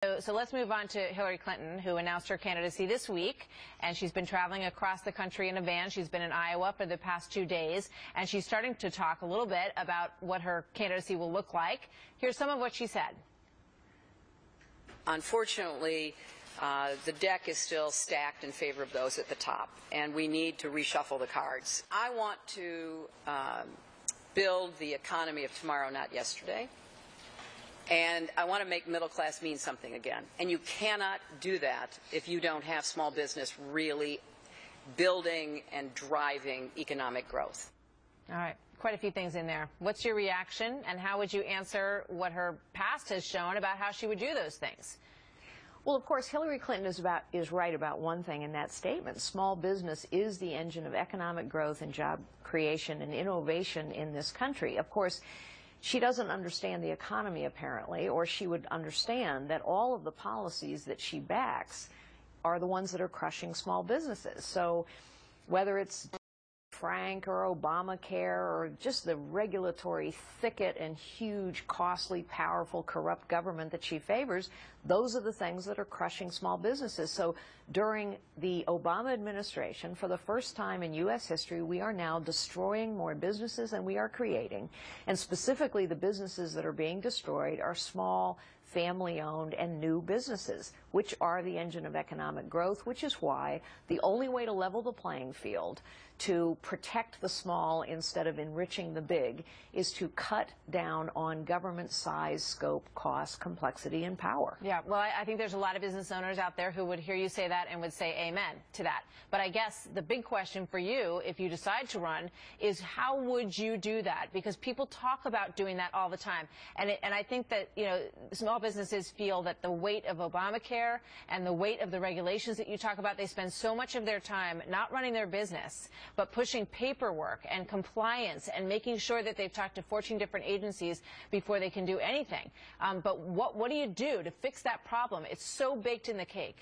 So let's move on to Hillary Clinton, who announced her candidacy this week, and she's been traveling across the country in a van. She's been in Iowa for the past 2 days, and she's starting to talk a little bit about what her candidacy will look like. Here's some of what she said. Unfortunately, the deck is still stacked in favor of those at the top, and we need to reshuffle the cards. I want to build the economy of tomorrow, not yesterday. And I want to make middle class mean something again. And you cannot do that if you don't have small business really building and driving economic growth. All right. Quite a few things in there. What's your reaction, and how would you answer what her past has shown about how she would do those things? Well, of course, Hillary Clinton is right about one thing in that statement. Small business is the engine of economic growth and job creation and innovation in this country. Of course, she doesn't understand the economy, apparently, or she would understand that all of the policies that she backs are the ones that are crushing small businesses. So whether it's Frank or Obamacare or just the regulatory thicket and huge, costly, powerful, corrupt government that she favors, those are the things that are crushing small businesses. So during the Obama administration, for the first time in U.S. history, we are now destroying more businesses than we are creating. And specifically, the businesses that are being destroyed are small, family-owned, and new businesses, which are the engine of economic growth, which is why the only way to level the playing field, to protect the small instead of enriching the big, is to cut down on government size, scope, cost, complexity, and power. Yeah, well, I think there's a lot of business owners out there who would hear you say that and would say amen to that. But I guess the big question for you, if you decide to run, is how would you do that? Because people talk about doing that all the time. And I think that, you know, small businesses feel that the weight of Obamacare and the weight of the regulations that you talk about, they spend so much of their time not running their business, but pushing paperwork and compliance and making sure that they've talked to 14 different agencies before they can do anything. But what do you do to fix that problem? It's so baked in the cake.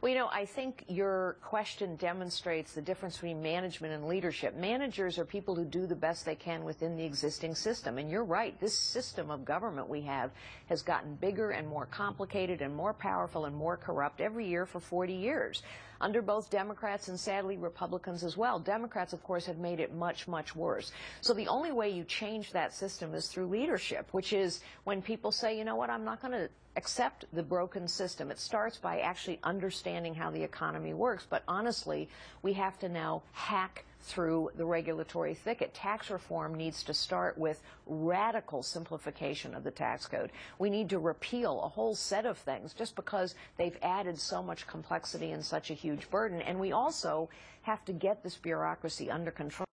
Well, you know, I think your question demonstrates the difference between management and leadership. Managers are people who do the best they can within the existing system. And you're right, this system of government we have has gotten bigger and more complicated and more powerful and more corrupt every year for 40 years. Under both Democrats and, sadly, Republicans as well. Democrats, of course, have made it much, much worse. So the only way you change that system is through leadership, which is when people say, you know what, I'm not going to accept the broken system. It starts by actually understanding how the economy works. But honestly, we have to now hack through the regulatory thicket. Tax reform needs to start with radical simplification of the tax code. We need to repeal a whole set of things just because they've added so much complexity and such a huge burden. And we also have to get this bureaucracy under control.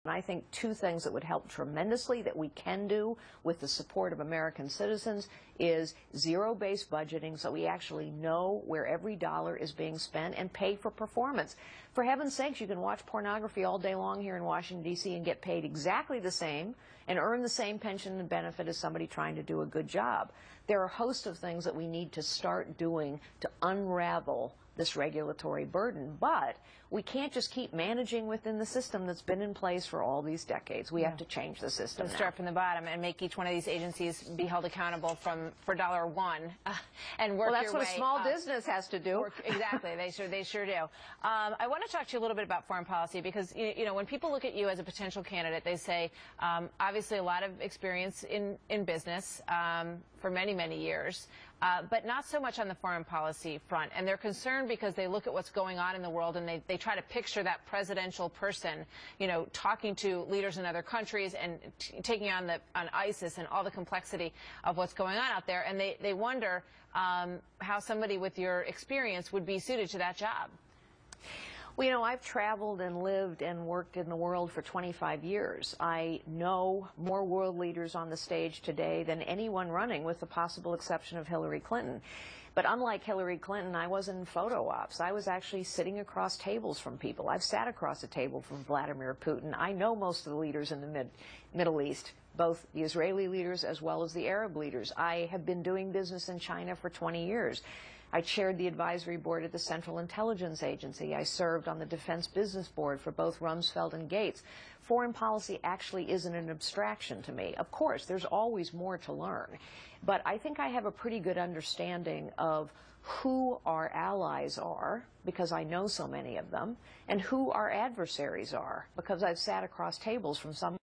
And I think two things that would help tremendously that we can do with the support of American citizens is zero-based budgeting, so we actually know where every dollar is being spent, and pay for performance. For heaven's sakes, you can watch pornography all day long here in Washington, D.C. and get paid exactly the same and earn the same pension and benefit as somebody trying to do a good job. There are a host of things that we need to start doing to unravel this regulatory burden, but we can't just keep managing within the system that's been in place for all these decades. We have to change the system now. Start from the bottom and make each one of these agencies be held accountable for $1 and work your way. Well, that's what a small business has to do. Exactly, they sure do. I want to talk to you a little bit about foreign policy because you know when people look at you as a potential candidate, they say obviously a lot of experience in business for many years. But not so much on the foreign policy front. And they're concerned because they look at what's going on in the world and they try to picture that presidential person, you know, talking to leaders in other countries and taking on ISIS and all the complexity of what's going on out there. And they wonder how somebody with your experience would be suited to that job. Well, you know, I've traveled and lived and worked in the world for 25 years. I know more world leaders on the stage today than anyone running, with the possible exception of Hillary Clinton. But unlike Hillary Clinton, I wasn't in photo ops. I was actually sitting across tables from people. I've sat across a table from Vladimir Putin. I know most of the leaders in the Middle East both the Israeli leaders as well as the Arab leaders. I have been doing business in China for 20 years. I chaired the advisory board at the Central Intelligence Agency. I served on the Defense Business Board for both Rumsfeld and Gates. Foreign policy actually isn't an abstraction to me. Of course, there's always more to learn. But I think I have a pretty good understanding of who our allies are, because I know so many of them, and who our adversaries are, because I've sat across tables from some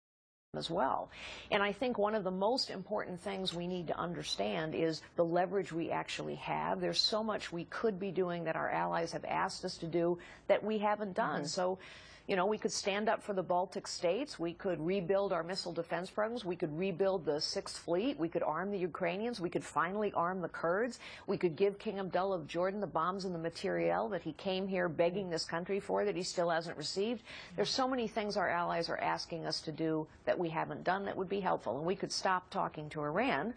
as well. And I think one of the most important things we need to understand is the leverage we actually have. There's so much we could be doing that our allies have asked us to do that we haven't done. So, you know, we could stand up for the Baltic states. We could rebuild our missile defense programs. We could rebuild the Sixth Fleet. We could arm the Ukrainians. We could finally arm the Kurds. We could give King Abdullah of Jordan the bombs and the materiel that he came here begging this country for that he still hasn't received. There's so many things our allies are asking us to do that we haven't done that would be helpful. And we could stop talking to Iran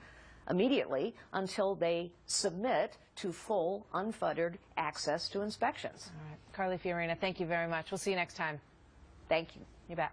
immediately until they submit to full, unfettered access to inspections. All right. Carly Fiorina, thank you very much. We'll see you next time. Thank you. You bet.